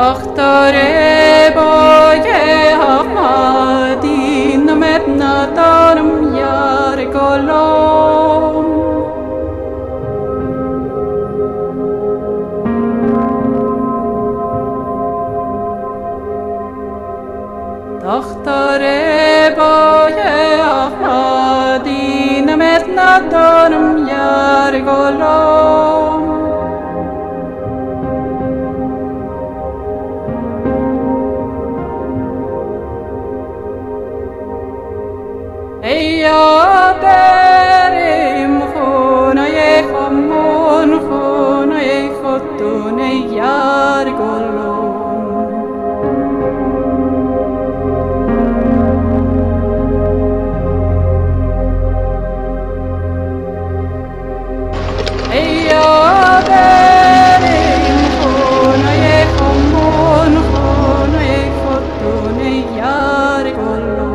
Achtare boye ahmadin medna tarum yar golom. Achtare boye ahmadin medna tarum yar golom. Eya berim khona ye khamon khona ye khotun yar golom. Eya berim khona ye khamon khona ye khotun yar golom.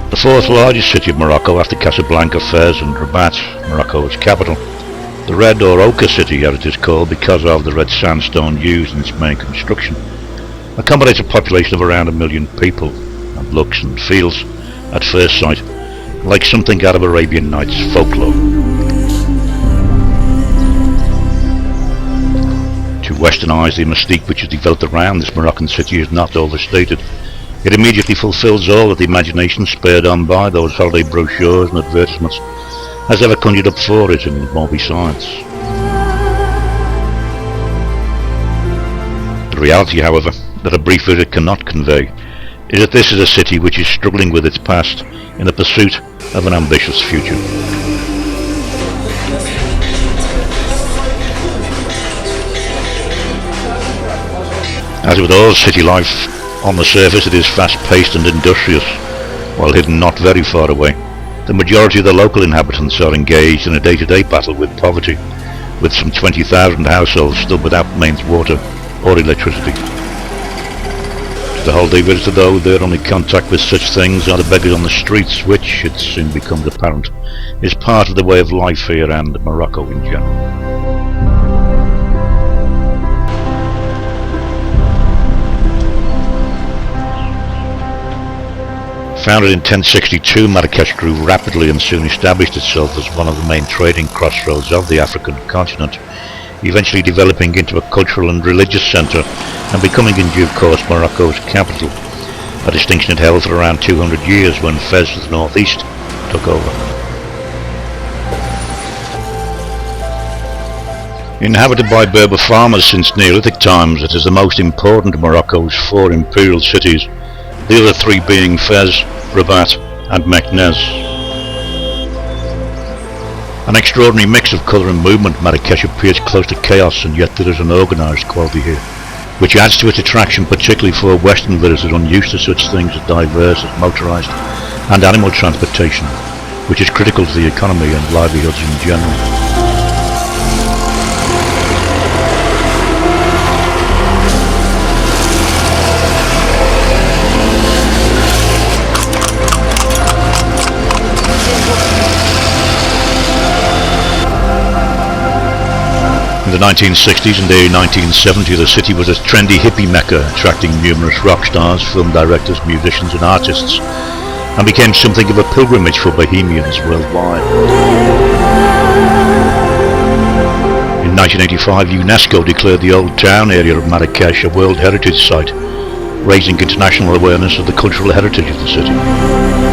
The fourth largest city of Morocco after Casablanca, Fez and Rabat, Morocco its capital. The red or ochre city as it is called because of the red sandstone used in its main construction, accommodates a population of around 1 million people and looks and feels, at first sight, like something out of Arabian Nights folklore. To Western eyes, the mystique which is developed around this Moroccan city is not overstated. It immediately fulfills all that the imagination spurred on by those holiday brochures and advertisements has ever conjured up for it and more besides. The reality, however, that a brief visit cannot convey is that this is a city which is struggling with its past in the pursuit of an ambitious future. As with all city life, on the surface it is fast-paced and industrious, while hidden not very far away. The majority of the local inhabitants are engaged in a day-to-day battle with poverty, with some 20,000 households still without mains water or electricity. To the holiday visitor, though, their only contact with such things are the beggars on the streets, which, it soon becomes apparent, is part of the way of life here and Morocco in general. Founded in 1062, Marrakesh grew rapidly and soon established itself as one of the main trading crossroads of the African continent, eventually developing into a cultural and religious centre and becoming in due course Morocco's capital, a distinction it held for around 200 years when Fez to the northeast took over. Inhabited by Berber farmers since Neolithic times, it is the most important of Morocco's 4 imperial cities, the other 3 being Fez, Rabat and Meknès. An extraordinary mix of colour and movement, Marrakesh appears close to chaos, and yet there is an organised quality here. which adds to its attraction particularly for Western visitors unused to such things as diverse as motorised and animal transportation, which is critical to the economy and livelihoods in general. In the 1960s and early 1970s, the city was a trendy hippie mecca, attracting numerous rock stars, film directors, musicians and artists, and became something of a pilgrimage for bohemians worldwide. In 1985, UNESCO declared the old town area of Marrakesh a World Heritage Site, raising international awareness of the cultural heritage of the city.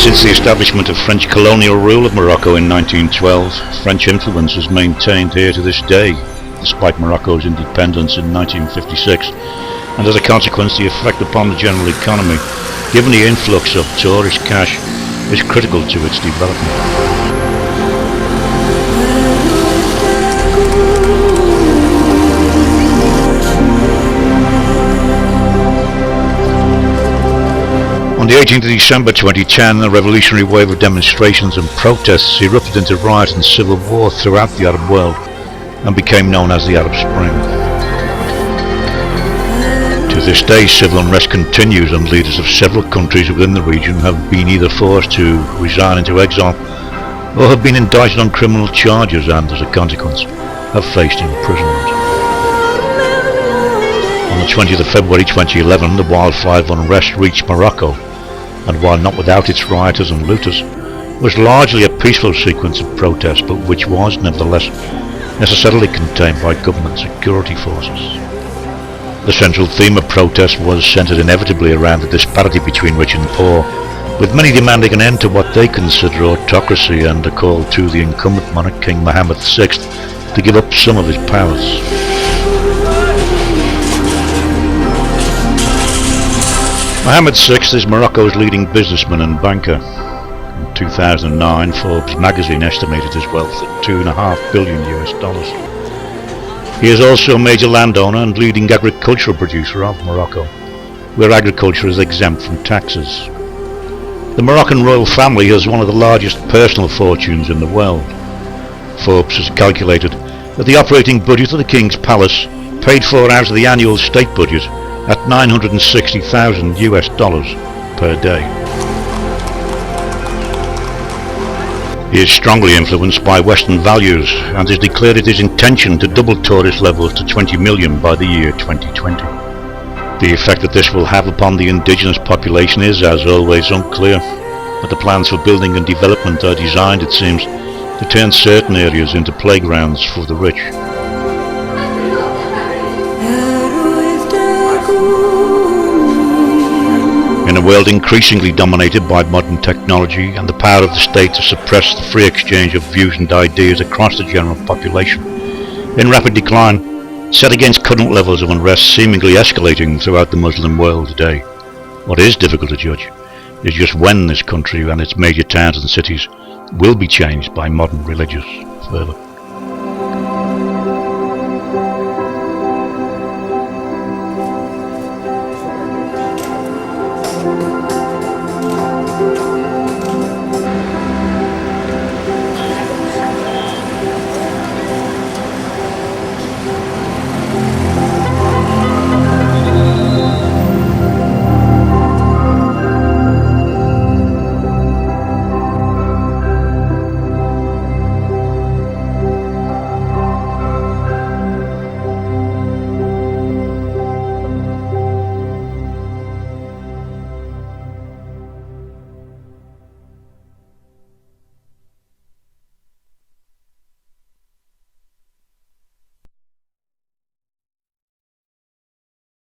Since the establishment of French colonial rule of Morocco in 1912, French influence is maintained here to this day, despite Morocco's independence in 1956, and as a consequence the effect upon the general economy, given the influx of tourist cash, is critical to its development. On the 18th of December 2010, a revolutionary wave of demonstrations and protests erupted into riot and civil war throughout the Arab world and became known as the Arab Spring. To this day, civil unrest continues and leaders of several countries within the region have been either forced to resign into exile or have been indicted on criminal charges and, as a consequence, have faced imprisonment. On the 20th of February 2011, the wildfire unrest reached Morocco, and while not without its rioters and looters, was largely a peaceful sequence of protest, but which was nevertheless necessarily contained by government security forces. The central theme of protest was centred inevitably around the disparity between rich and poor, with many demanding an end to what they consider autocracy and a call to the incumbent monarch King Mohammed VI to give up some of his powers. Mohammed VI is Morocco's leading businessman and banker. In 2009, Forbes magazine estimated his wealth at $2.5 billion. He is also a major landowner and leading agricultural producer of Morocco, where agriculture is exempt from taxes. The Moroccan royal family has one of the largest personal fortunes in the world. Forbes has calculated that the operating budget of the King's Palace, paid for out of the annual state budget, at $960,000 per day. He is strongly influenced by Western values and has declared it his intention to double tourist levels to 20 million by the year 2020. The effect that this will have upon the indigenous population is, as always, unclear, but the plans for building and development are designed, it seems, to turn certain areas into playgrounds for the rich. In a world increasingly dominated by modern technology and the power of the state to suppress the free exchange of views and ideas across the general population, in rapid decline, set against current levels of unrest seemingly escalating throughout the Muslim world today, what is difficult to judge is just when this country and its major towns and cities will be changed by modern religious fervour.